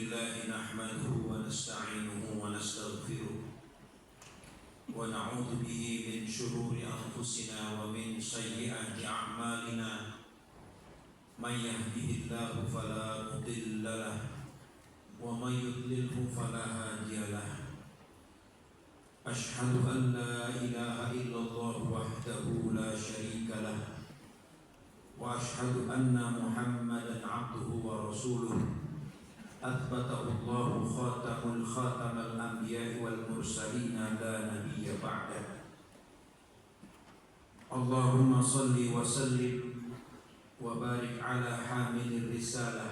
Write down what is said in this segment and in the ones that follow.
لله نحمده ونستعينه ونستغفره ونعوذ به من شرور أنفسنا ومن سيئات أعمالنا من يهده الله فلا مضل له ومن يضلله فلا هادي له أشهد أن لا إله إلا الله وحده لا شريك له وأشهد أن محمدا عبده ورسوله أثبته الله خاتم الأنبياء والمرسلين لا نبي بعده اللهم صل وسلم وبارك على حامل الرسالة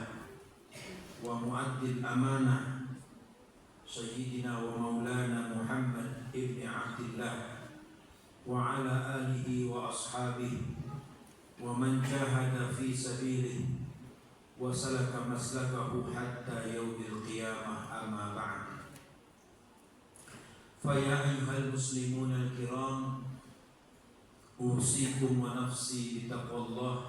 ومؤدي الأمانة سيدنا ومولانا محمد ابن عبد الله وعلى آله وأصحابه ومن جاهد في سبيله وسلك مسلكه حتى يوم القيامة أما بعد فيا أيها المسلمون الكرام أوصيكم ونفسي بتقوى الله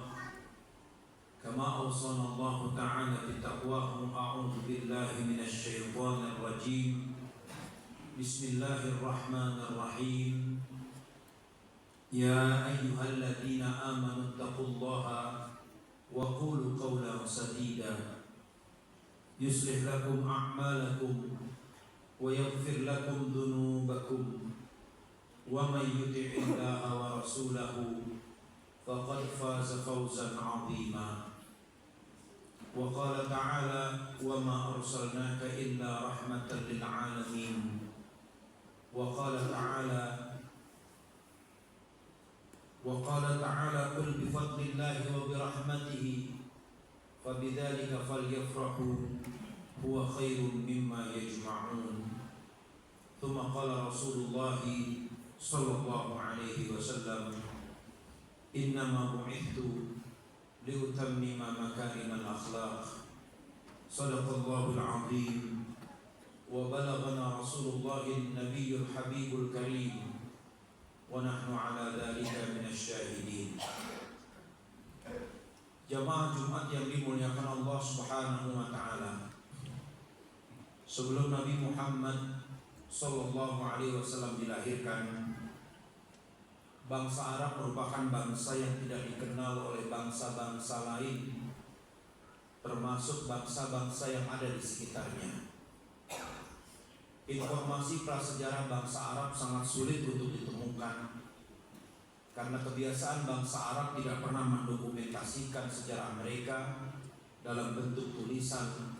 كما أوصانا الله تعالى بتقواه أعوذ بالله من الشيطان الرجيم بسم الله الرحمن الرحيم يا أيها الذين آمنوا اتقوا الله وقولوا قولا سديدا يصلح لكم أعمالكم ويغفر لكم ذنوبكم ومن يطع الله ورسوله فقد فاز فوزا عظيما وقال تعالى وما أرسلناك إلا رحمة للعالمين وقال تعالى قل بفضل الله وبرحمته فبذلك فليفرحوا هو خير مما يجمعون ثم قال رسول الله صلى الله عليه وسلم إنما بعثت لأتمم مكارم الأخلاق صدق الله العظيم وبلغنا رسول الله النبي الحبيب الكريم ونحن على ذلك من الشاهدين. Jamaah Jumat yang dimuliakan Allah Subhanahu wa taala. Sebelum Nabi Muhammad sallallahu alaihi wasallam dilahirkan, bangsa Arab merupakan bangsa yang tidak dikenal oleh bangsa-bangsa lain, termasuk bangsa-bangsa yang ada di sekitarnya. Informasi prasejarah bangsa Arab sangat sulit untuk ditemukan karena kebiasaan bangsa Arab tidak pernah mendokumentasikan sejarah mereka dalam bentuk tulisan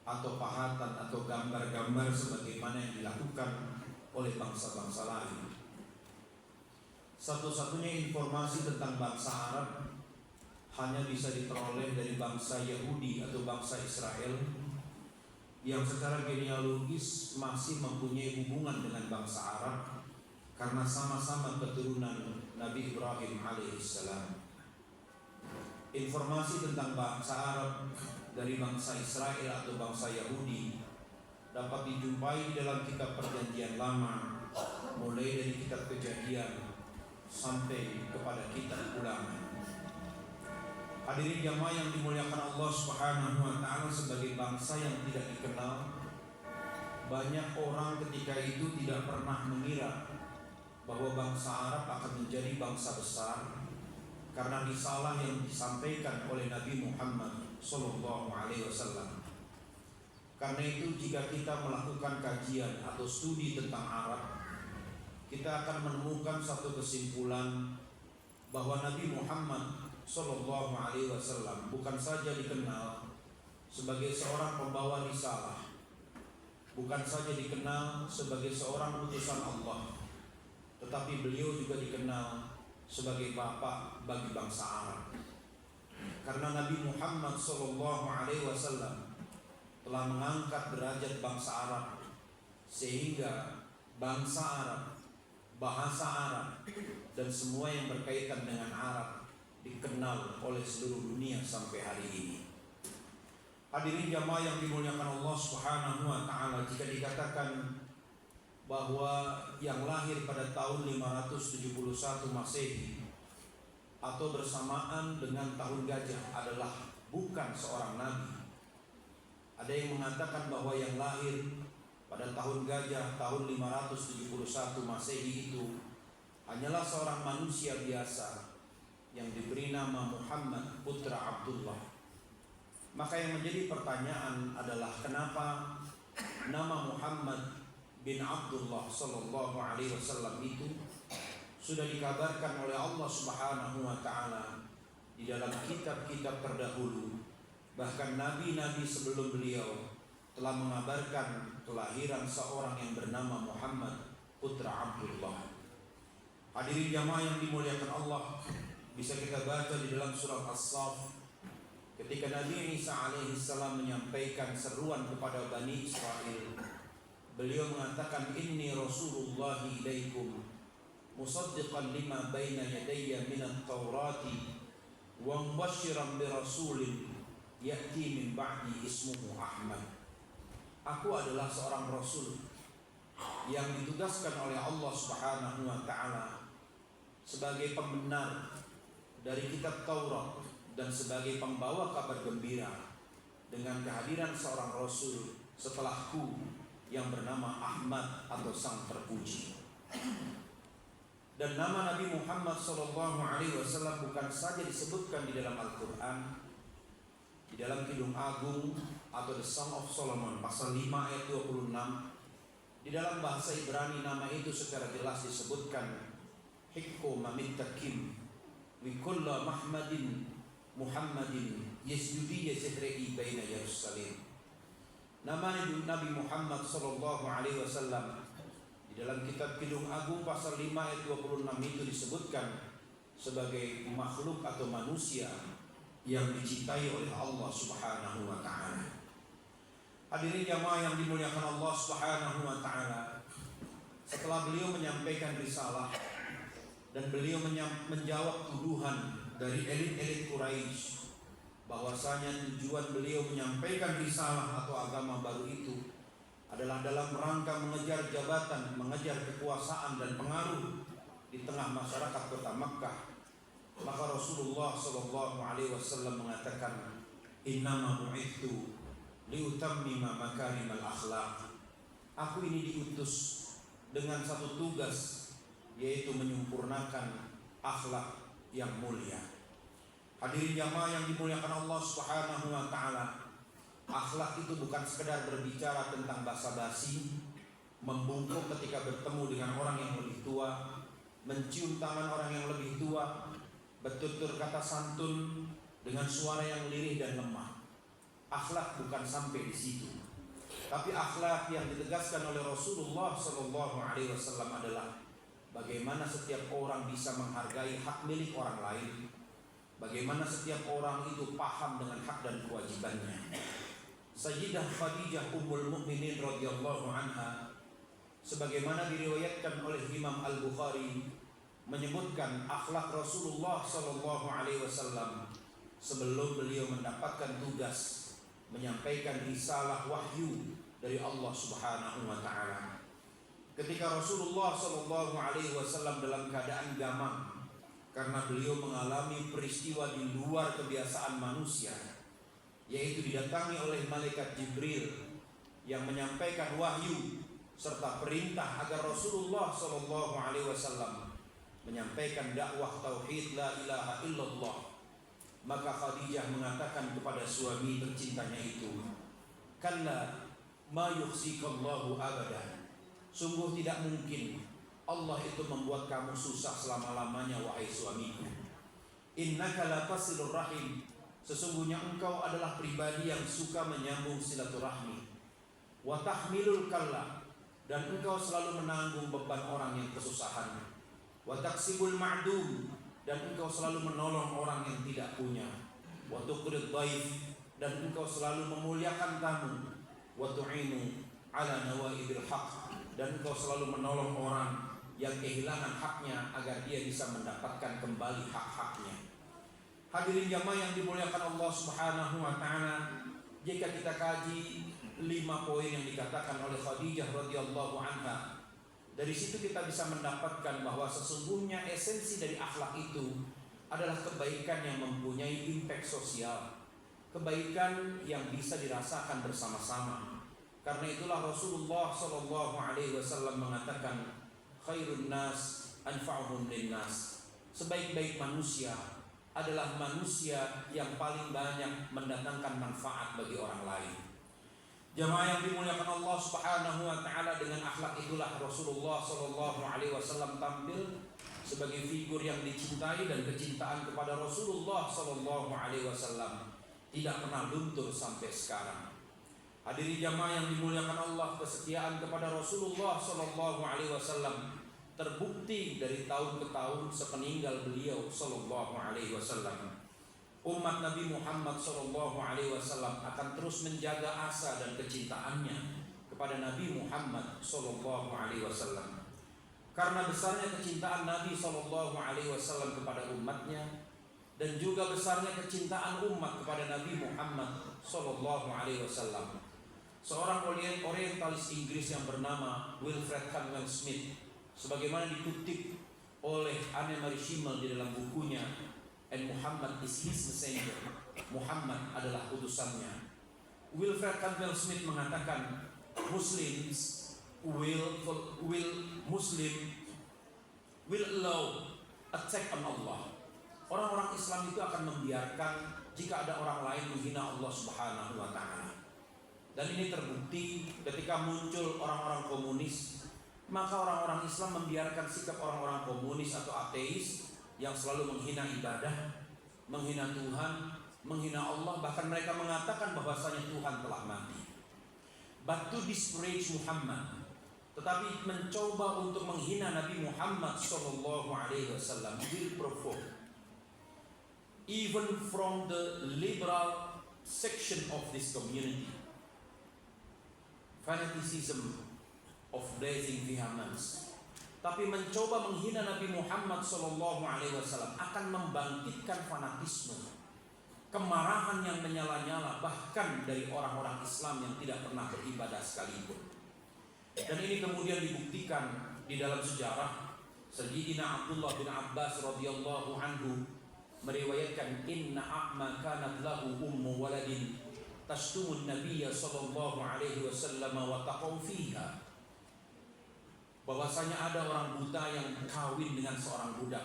atau pahatan atau gambar-gambar sebagaimana yang dilakukan oleh bangsa-bangsa lain. Satu-satunya informasi tentang bangsa Arab hanya bisa diperoleh dari bangsa Yahudi atau bangsa Israel yang secara genealogis masih mempunyai hubungan dengan bangsa Arab karena sama-sama keturunan Nabi Ibrahim alaihissalam. Informasi tentang bangsa Arab dari bangsa Israel atau bangsa Yahudi dapat dijumpai di dalam kitab Perjanjian Lama, mulai dari kitab Kejadian sampai kepada kitab Ulangan. Hadirin jamaah yang dimuliakan Allah Subhanahu wa taala, sebagai bangsa yang tidak dikenal, banyak orang ketika itu tidak pernah mengira bahwa bangsa Arab akan menjadi bangsa besar karena risalah yang disampaikan oleh Nabi Muhammad sallallahu alaihi wasallam. Karena itu jika kita melakukan kajian atau studi tentang Arab, kita akan menemukan satu kesimpulan bahwa Nabi Muhammad sallallahu alaihi wasallam bukan saja dikenal sebagai seorang pembawa risalah, bukan saja dikenal sebagai seorang utusan Allah, tetapi beliau juga dikenal sebagai bapak bagi bangsa Arab. Karena Nabi Muhammad sallallahu alaihi wasallam telah mengangkat derajat bangsa Arab sehingga bangsa Arab, bahasa Arab dan semua yang berkaitan dengan Arab dikenal oleh seluruh dunia sampai hari ini. Hadirin jamaah yang dimuliakan Allah Subhanahu wa taala, jika dikatakan bahwa yang lahir pada tahun 571 Masehi atau bersamaan dengan tahun gajah adalah bukan seorang nabi, Ada yang mengatakan bahwa yang lahir pada tahun gajah tahun 571 Masehi itu hanyalah seorang manusia biasa yang diberi nama Muhammad putra Abdullah. Maka yang menjadi pertanyaan adalah kenapa nama Muhammad bin Abdullah sallallahu alaihi wasallam itu sudah dikabarkan oleh Allah Subhanahu wa taala di dalam kitab-kitab terdahulu. Bahkan nabi-nabi sebelum beliau telah mengabarkan kelahiran seorang yang bernama Muhammad putra Abdullah. Hadirin jamaah yang dimuliakan Allah, bisa kita baca di dalam surat As-Saff ketika Nabi Isa alaihi salam menyampaikan seruan kepada Bani Israel. Beliau mengatakan, inni Rasulullah ilaikum musaddiqan lima baina yadayya minat Taurati wa mubashiran bi rasulin ya'ti min ba'di ismuhu Ahmad. Aku adalah seorang rasul yang ditugaskan oleh Allah Subhanahu wa taala sebagai pembenar dari kitab Taurat dan sebagai pembawa kabar gembira dengan kehadiran seorang rasul setelahku yang bernama Ahmad atau Sang Terpuji. Dan nama Nabi Muhammad SAW bukan saja disebutkan di dalam Al-Quran, di dalam Kidung Agung atau The Song of Solomon pasal 5 ayat 26. Di dalam bahasa Ibrani nama itu secara jelas disebutkan Hikko mamit takim wikulla mahmadin Muhammadin yasjudi yashrei baina Yerusalem. Nama Nabi Muhammad SAW di dalam kitab Kidung Agung pasal 5 ayat 26 itu disebutkan sebagai makhluk atau manusia yang dicintai oleh Allah Subhanahu wa taala. Hadirin jamaah yang dimuliakan Allah Subhanahu wa taala, setelah beliau menyampaikan risalah dan beliau menjawab tuduhan dari elit-elit Quraisy bahwasanya tujuan beliau menyampaikan risalah atau agama baru itu adalah dalam rangka mengejar jabatan, mengejar kekuasaan dan pengaruh di tengah masyarakat kota Makkah, maka Rasulullah SAW mengatakan, innama bu'ithu liutammima makarimal akhlaq. Aku ini diutus dengan satu tugas, yaitu menyempurnakan akhlak yang mulia. Hadirin jamaah yang dimuliakan Allah Subhanahu wa taala, akhlak itu bukan sekedar berbicara tentang basa-basi, membungkuk ketika bertemu dengan orang yang lebih tua, mencium tangan orang yang lebih tua, bertutur kata santun dengan suara yang lirih dan lemah. Akhlak bukan sampai di situ. Tapi akhlak yang ditegaskan oleh Rasulullah SAW adalah bagaimana setiap orang bisa menghargai hak milik orang lain, bagaimana setiap orang itu paham dengan hak dan kewajibannya. Sayyidah Khadijah Ummul Mukminin radhiyallahu anha, sebagaimana diriwayatkan oleh Imam Al-Bukhari, menyebutkan akhlak Rasulullah SAW sebelum beliau mendapatkan tugas menyampaikan risalah wahyu dari Allah Subhanahu wa taala. Ketika Rasulullah SAW dalam keadaan gamang karena beliau mengalami peristiwa di luar kebiasaan manusia, yaitu didatangi oleh malaikat Jibril yang menyampaikan wahyu serta perintah agar Rasulullah SAW menyampaikan dakwah tauhid la ilaha illallah. Maka Khadijah mengatakan kepada suami tercintanya itu, kalla ma yukhzikallahu abada. Sungguh tidak mungkin Allah itu membuat kamu susah selama-lamanya, wahai suamiku. Innaka la tasilur rahim. Sesungguhnya engkau adalah pribadi yang suka menyambung silaturahmi. Wa tahmilul kalla. Dan engkau selalu menanggung beban orang yang kesusahan. Wa taksibul ma'dum. Dan engkau selalu menolong orang yang tidak punya. Wa tuqrid dhaif. Dan engkau selalu memuliakan tamu. Wa tu'inu ala nawaibil haq. Dan engkau selalu menolong orang yang kehilangan haknya agar dia bisa mendapatkan kembali hak-haknya. Hadirin jamaah yang dimuliakan Allah Subhanahu wa taala, jika kita kaji 5 poin yang dikatakan oleh Khadijah radhiyallahu anha, dari situ kita bisa mendapatkan bahwa sesungguhnya esensi dari akhlak itu adalah kebaikan yang mempunyai impact sosial, kebaikan yang bisa dirasakan bersama-sama. Karena itulah Rasulullah Shallallahu Alaihi Wasallam mengatakan, khairun nas anfa'uhum linnas. Sebaik-baik manusia adalah manusia yang paling banyak mendatangkan manfaat bagi orang lain. Jamaah yang dimuliakan Allah Subhanahu wa taala, dengan akhlak itulah Rasulullah Shallallahu Alaihi Wasallam tampil sebagai figur yang dicintai, dan kecintaan kepada Rasulullah Shallallahu Alaihi Wasallam tidak pernah luntur sampai sekarang. Hadirin jamaah yang dimuliakan Allah, kesetiaan kepada Rasulullah Shallallahu Alaihi Wasallam terbukti dari tahun ke tahun sepeninggal beliau Shallallahu Alaihi Wasallam. Umat Nabi Muhammad Shallallahu Alaihi Wasallam akan terus menjaga asa dan kecintaannya kepada Nabi Muhammad Shallallahu Alaihi Wasallam. Karena besarnya kecintaan Nabi Shallallahu Alaihi Wasallam kepada umatnya, dan juga besarnya kecintaan umat kepada Nabi Muhammad Shallallahu Alaihi Wasallam, seorang orientalis Inggris yang bernama Wilfred Cantwell Smith, sebagaimana dikutip oleh Anne-Marie Schimmel di dalam bukunya And Muhammad is His Messenger, Muhammad adalah utusannya. Wilfred Cantwell Smith mengatakan, Muslims will allow attack on Allah. Orang-orang Islam itu akan membiarkan jika ada orang lain menghina Allah Subhanahu wa taala. Dan ini terbukti ketika muncul orang-orang komunis, maka orang-orang Islam membiarkan sikap orang-orang komunis atau ateis yang selalu menghina ibadah, menghina Tuhan, menghina Allah. Bahkan mereka mengatakan bahwasanya Tuhan telah mati. But to disparage Muhammad, tetapi mencoba untuk menghina Nabi Muhammad Sallallahu Alaihi Wasallam, will provoke even from the liberal section of this community fanaticism of blazing vehemence. Tapi mencoba menghina Nabi Muhammad Sallallahu Alaihi Wasallam akan membangkitkan fanatisme, kemarahan yang menyala-nyala, bahkan dari orang-orang Islam yang tidak pernah beribadah sekalipun. Dan ini kemudian dibuktikan di dalam sejarah. Sayyidina Abdullah bin Abbas radhiyallahu anhu meriwayatkan, inna a'ma kanat lahu ummu waladin tashtumun nabiyya sallallahu alaihi wasallam wa taqaw fiha. Bahwasanya ada orang buta yang kawin dengan seorang budak,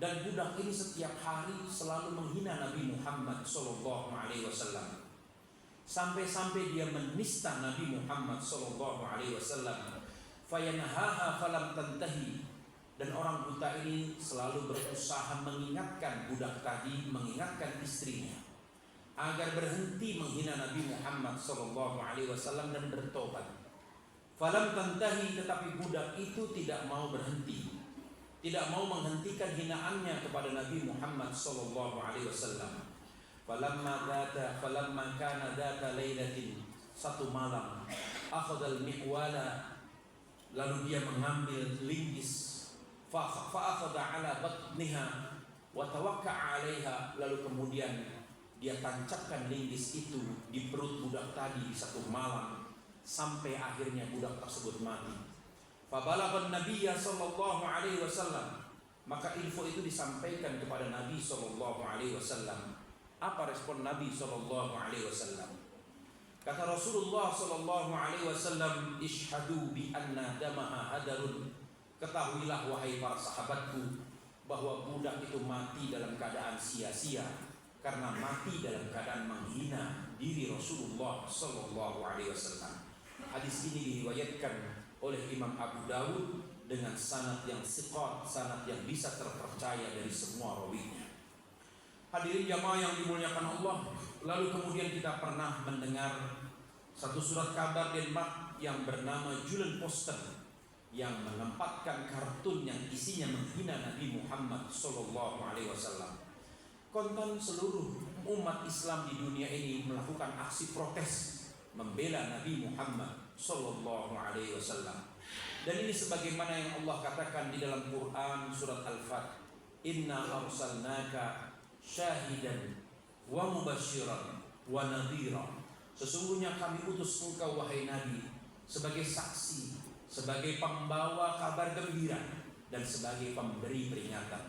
dan budak ini setiap hari selalu menghina Nabi Muhammad Sallallahu Alaihi Wasallam, sampai-sampai dia menista Nabi Muhammad Sallallahu Alaihi Wasallam. Fayanhaha falam tantahi, dan orang buta ini selalu berusaha mengingatkan budak tadi, mengingatkan istrinya agar berhenti menghina Nabi Muhammad Sallallahu Alaihi Wasallam dan bertobat. Falam tantahi, tetapi budak itu tidak mau berhenti, tidak mau menghentikan hinaannya kepada Nabi Muhammad Sallallahu Alaihi Wasallam. Falamma kana data lailatin, satu malam, akhadal mi'wala, lalu dia mengambil linggis, fa'akhadha ala batniha wa tawakka'a 'alaiha, lalu kemudian dia tancapkan linggis itu di perut budak tadi di satu malam, sampai akhirnya budak tersebut mati. Fabalaghan Nabiyya sallallahu alaihi wasallam, maka info itu disampaikan kepada Nabi sallallahu alaihi wasallam. Apa respon Nabi sallallahu alaihi wasallam? Kata Rasulullah sallallahu alaihi wasallam, ishhadu bi anna damaha hadarun. Ketahuilah wahai para sahabatku bahwa budak itu mati dalam keadaan sia-sia, karena mati dalam keadaan menghina diri Rasulullah sallallahu alaihi wasallam. Hadis ini diriwayatkan oleh Imam Abu Dawud dengan sanad yang thiqat, sanad yang bisa terpercaya dari semua rawinya. Hadirin jamaah yang dimuliakan Allah, lalu kemudian kita pernah mendengar satu surat kabar Denmark yang bernama Julen Posten yang menempatkan kartun yang isinya menghina Nabi Muhammad sallallahu alaihi wasallam. Konten seluruh umat Islam di dunia ini melakukan aksi protes membela Nabi Muhammad sallallahu alaihi wasallam. Dan ini sebagaimana yang Allah katakan di dalam Quran surat Al-Fat, inna arsalnaka syahidan wa mubasyiran wa nadhira. Sesungguhnya kami utus engkau wahai Nabi sebagai saksi, sebagai pembawa kabar gembira, dan sebagai pemberi peringatan.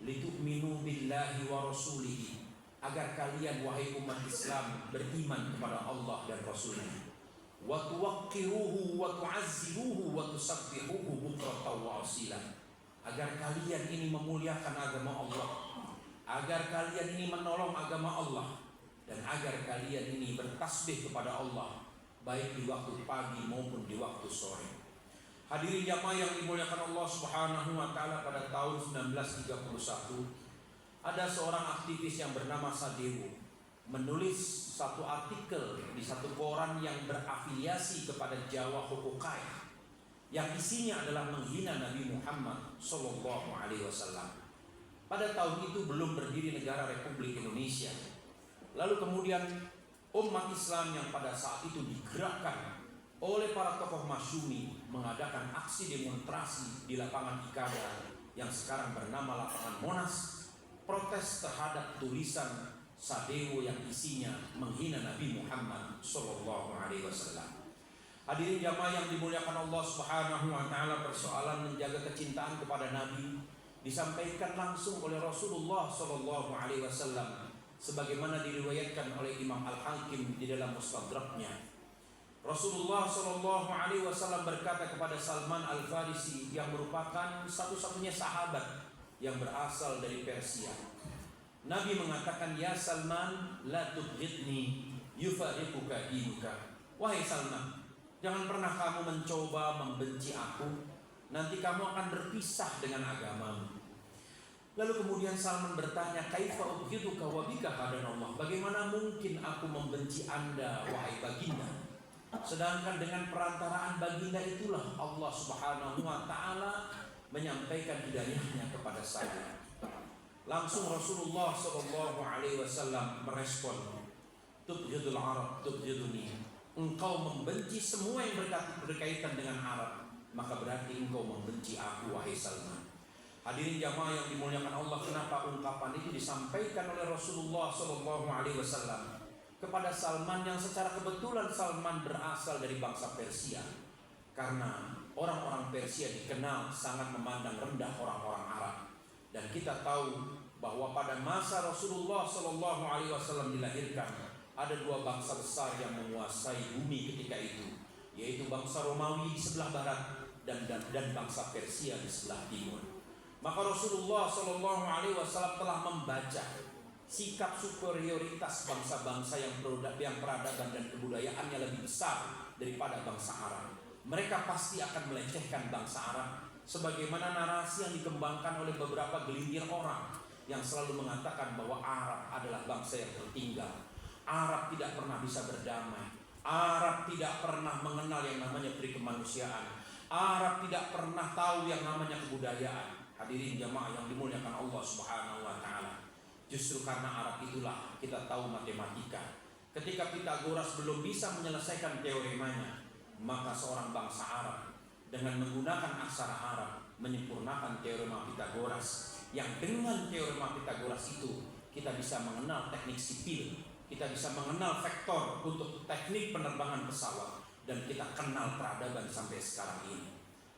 Litu'minu billahi wa rasulihi, agar kalian wahai umat Islam beriman kepada Allah dan Rasulnya. Wa tuwaqqiruhu wa tu'azziruhu wa tusabbihuhu bukratan wa asila. Agar kalian ini memuliakan agama Allah, agar kalian ini menolong agama Allah, dan agar kalian ini bertasbih kepada Allah baik di waktu pagi maupun di waktu sore. Hadirin jamaah yang dimuliakan Allah Subhanahu wa taala, pada tahun 1931 ada seorang aktivis yang bernama Sadewo menulis satu artikel di satu koran yang berafiliasi kepada Jawa Hokokai, yang isinya adalah menghina Nabi Muhammad Sallallahu Alaihi Wasallam. Pada tahun itu belum berdiri negara Republik Indonesia. Lalu kemudian umat Islam yang pada saat itu digerakkan oleh para tokoh masyumi mengadakan aksi demonstrasi di lapangan Ikada yang sekarang bernama lapangan Monas, protes terhadap tulisan Sadewo yang isinya menghina Nabi Muhammad Sallallahu Alaihi Wasallam. Hadirin jamaah yang dimuliakan Allah Subhanahu wa taala, persoalan menjaga kecintaan kepada Nabi disampaikan langsung oleh Rasulullah Sallallahu Alaihi Wasallam sebagaimana diriwayatkan oleh Imam Al-Hakim di dalam Mustadraknya. Rasulullah Sallallahu Alaihi Wasallam berkata kepada Salman Al-Farisi yang merupakan satu-satunya sahabat yang berasal dari Persia. Nabi mengatakan, "Ya Salman, la tubghidni yufariquka dinuka." Wahai Salman, jangan pernah kamu mencoba membenci aku, nanti kamu akan berpisah dengan agamamu. Lalu kemudian Salman bertanya, "Kaifa ubghiduka wa bika hadanallah?" Bagaimana mungkin aku membenci Anda wahai baginda, sedangkan dengan perantaraan baginda itulah Allah Subhanahu wa taala menyampaikan hidayahnya kepada saya. Langsung Rasulullah Sallallahu Alaihi Wasallam merespon, "Tubghidul Arab, tubghiduni." Engkau membenci semua yang berkaitan dengan Arab, maka berarti engkau membenci aku wahai Salman. Hadirin jamaah yang dimuliakan Allah, kenapa ungkapan itu disampaikan oleh Rasulullah Sallallahu Alaihi Wasallam kepada Salman yang secara kebetulan Salman berasal dari bangsa Persia? Karena orang-orang Persia dikenal sangat memandang rendah orang-orang Arab. Dan kita tahu bahwa pada masa Rasulullah Sallallahu Alaihi Wasallam dilahirkan, ada dua bangsa besar yang menguasai bumi ketika itu, yaitu bangsa Romawi di sebelah barat dan bangsa Persia di sebelah timur. Maka Rasulullah Sallallahu Alaihi Wasallam telah membaca sikap superioritas bangsa-bangsa yang peradaban dan kebudayaannya lebih besar daripada bangsa Arab. Mereka pasti akan melecehkan bangsa Arab, sebagaimana narasi yang dikembangkan oleh beberapa gelintir orang yang selalu mengatakan bahwa Arab adalah bangsa yang tertinggal. Arab tidak pernah bisa berdamai. Arab tidak pernah mengenal yang namanya peri kemanusiaan. Arab tidak pernah tahu yang namanya kebudayaan. Hadirin jamaah yang dimuliakan Allah Subhanahu wa taala, justru karena Arab itulah kita tahu matematika. Ketika Pitagoras belum bisa menyelesaikan teoremanya, maka seorang bangsa Arab dengan menggunakan aksara Arab menyempurnakan teorema Pitagoras, yang dengan teorema Pitagoras itu kita bisa mengenal teknik sipil, kita bisa mengenal vektor untuk teknik penerbangan pesawat, dan kita kenal peradaban sampai sekarang ini.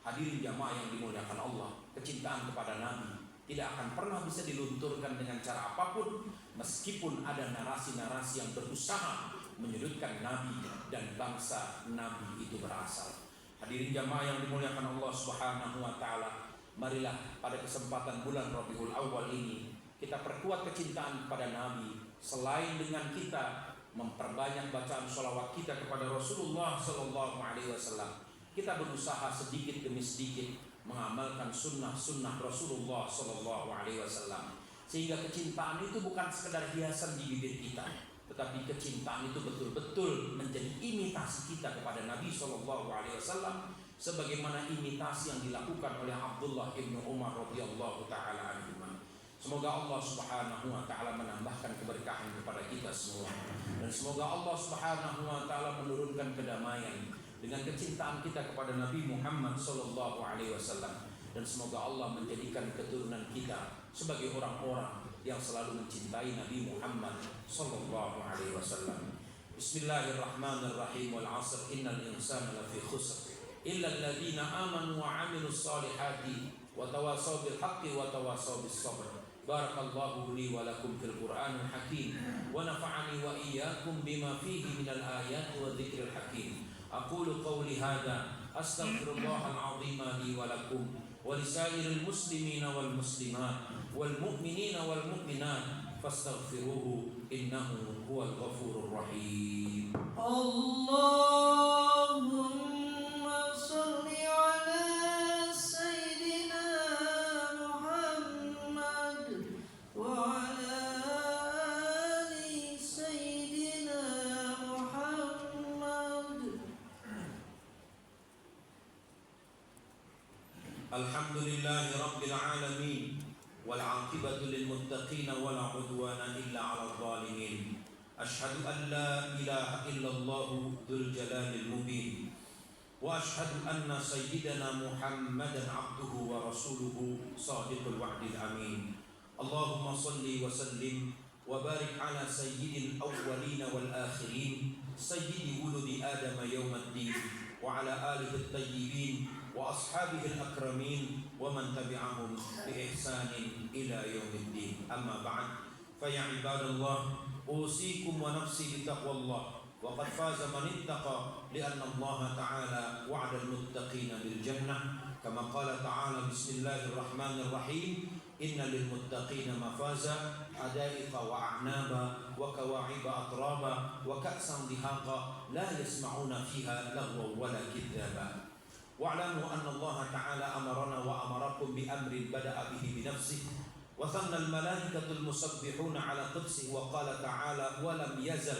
Hadirin jamaah yang dimuliakan Allah, kecintaan kepada Nabi tidak akan pernah bisa dilunturkan dengan cara apapun, meskipun ada narasi-narasi yang berusaha menyudutkan Nabi dan bangsa Nabi itu berasal. Hadirin jamaah yang dimuliakan Allah Subhanahu wa taala, marilah pada kesempatan bulan Rabiul Awal ini kita perkuat kecintaan kepada Nabi, selain dengan kita memperbanyak bacaan sholawat kita kepada Rasulullah Sallallahu Alaihi Wasallam. Kita berusaha sedikit demi sedikit mengamalkan sunnah-sunnah Rasulullah Sallallahu Alaihi Wasallam, sehingga kecintaan itu bukan sekedar hiasan di bibir kita, tetapi kecintaan itu betul-betul menjadi imitasi kita kepada Nabi Sallallahu Alaihi Wasallam, sebagaimana imitasi yang dilakukan oleh Abdullah ibnu Umar radhiyallahu taala anhu. Semoga Allah Subhanahu wa taala menambahkan keberkahan kepada kita semua, dan semoga Allah Subhanahu wa taala menurunkan kedamaian dengan kecintaan kita kepada Nabi Muhammad sallallahu alaihi wasallam, dan semoga Allah menjadikan keturunan kita sebagai orang-orang yang selalu mencintai Nabi Muhammad sallallahu alaihi wasallam. Bismillahirrahmanirrahim. Wal 'asr innal insana lafi khusr illa alladziina aamanu wa 'amilus shalihati wa tawassaw bil haqqi wa tawassaw bis sabr. Barakallahu li wa lakum fil Qur'anil hakim wa nafa'ani wa iyyakum bima fihi minal ayati wa dzikril hakim. Aqulu qawli hadza astaghfirullahal azim li wa lakum wa lisairil muslimina wal muslimat wal mu'minina wal mu'minat fastaghfiruhu innahu huwal ghafurur rahim. Allahumma shalli ala sayyidina Muhammad wa ala ali sayyidina Muhammad. Alhamdulillahi rabbil alamin wal 'aqibatu lil muttaqin wa la 'udwana illa 'alal zalimin. Ashhadu an la ilaha illallah dzul jalalil mubin wa ashhadu anna sayyidana Muhammadan 'abduhu wa rasuluhu shadiqul wa'dil amin. Allahumma shalli wa sallim wa barik ala sayyidil awwalin wal akhirin sayyidi wuludi adam yaumiddin wa ala alihi at-tayyibin wa ashabihi al-akramin wa man tabi'ahum bi ihsanin ila yaumiddin. Amma ba'd, fa ya ibadallah usikum wa nafsi bi taqwallah wa qad faza man ittaqa li'anna Allah ta'ala wa'ada al-muttaqina bil jannah kama qala ta'ala bismillahirrahmanirrahim inna lil muttaqina mafaza hadaiqa wa a'naba wa kawa'iba atraba wa ka'san dihaqa la yasma'una fiha lahwa wala kidhaba. Wa'lamu anna Allah ta'ala amarana wa amarakum bi amrin bada'a bihi bi nafsihi wa thanna al malaikatu al musabbihuna ala qudsihi wa qala ta'ala wa lam yazal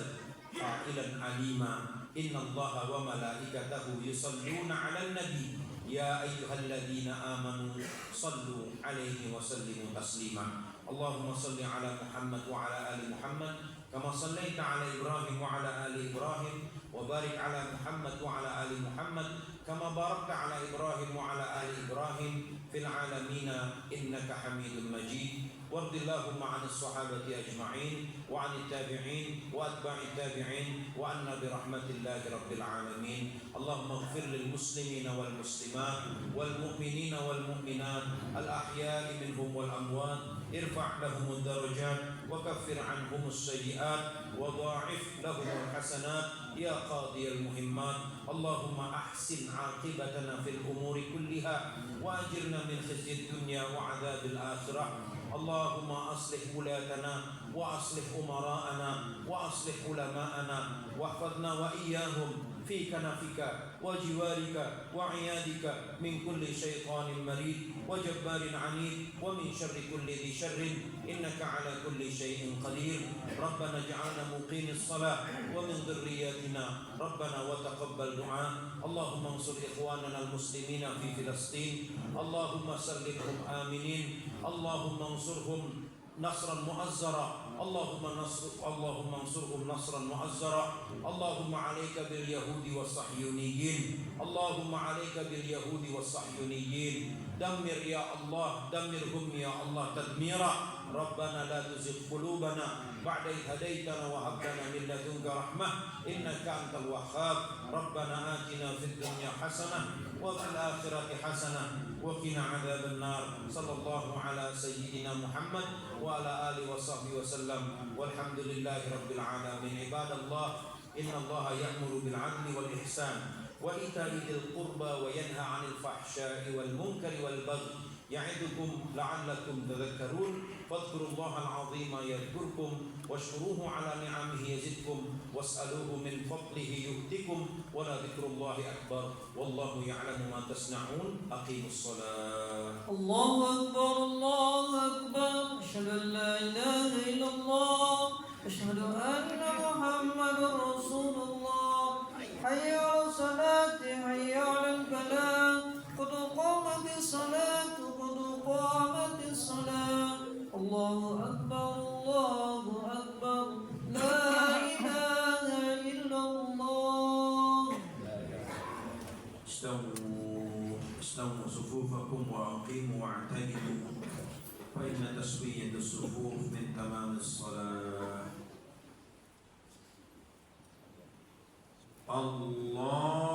qailan alima inna Allah wa malaikatahu yusalluna 'alan nabi ya ayyuhalladzina amanu sallu 'alaihi wa sallimu taslima. Allahumma salli 'ala Muhammad wa 'ala ali Muhammad kama shallaita 'ala Ibrahim wa 'ala ali Ibrahim wa barik 'ala Muhammad wa 'ala ali Muhammad kama barakta 'ala Ibrahim wa 'ala ali Ibrahim fil 'alamin innaka Hamidum Majid. Wardillahumma 'anis sahabati ajma'in wa 'anit tabi'in wa atba'it tabi'in wa anna bi rahmatillahi rabbil alamin. Allahumma ighfir lil muslimina wal muslimat wal mu'minina wal mu'minat al ahya'i minhum wal amwat irfa' lahum ad-darajat wa kaffir 'anhum as-sayyi'at wa dha'if lahum al-hasanat ya qadiyal muhimmat. Allahumma ahsin 'aqibatana fil umuri kulliha wa ajirna min khizyid dunya wa 'adzabil akhirah. Allahumma aslih wulatana wa aslih umara'ana wa aslih ulama'ana wahfadna wa iyyahum fi kanafika wa jiwarika wa iyadika min kulli syaitanir marid wa jabbarin 'anid wa min syarri kulli dhi syarrin innaka 'ala kulli syai'in qadir. Rabbana ij'alna muqimis shalah wa min dhurriyyatina rabbana wa taqabbal du'a. Allahumma ansur ikhwanana al-muslimina fi Filastin. Allahumma sallihhum aminin. Allahumma ansurhum nasran mu'azzara. Allahumma ansurhum nasran mu'azzara. Allahumma 'alaika bil yahudi was sahyuniyyin. Allahumma 'alaika bil yahudi was sahyuniyyin. Dammir ya Allah, dammirhum ya Allah tadmira. Rabbana la tuzigh qulubana ba'da idh hadaitana wa hab lana min ladunka rahmah innaka antal wahhab. Rabbana atina fid dunya hasanah wa fil akhirati hasanah wa qina adzaban nar. Sallallahu ala sayyidina Muhammad wa ala alihi wa sahbihi wa sallam. Walhamdulillahi rabbil alamin. Ibadallah, inna Allaha ya'muru bil 'adli wal ihsan wa ita'i dzil qurba wa yanha 'anil fahsya'i wal munkari wal baghi ya'idukum la'allakum tadhakkarun. Fadhkurullaha al-'azima yadhkurkum washkuruhu 'ala ni'amihi yazidkum was'aluhu min fadlihi yu'tikum wa la dzikrullahi akbar wallahu ya'lamu ma tasna'un. Aqimus shalah. Allahu akbar, Allahu akbar. Asyhadu an la ilaha illallah, asyhadu anna Muhammadar Rasulullah. Hayya 'alas salati, hayya 'alal falah. Qad qamatis salatu, qad qamatis salah. Allahu akbar, Allahu akbar. La ilaha illallah. Istawu sufufakum wa aqimu wa'tadilu fa inna taswiyatus sufuf min tamamis salah. Allah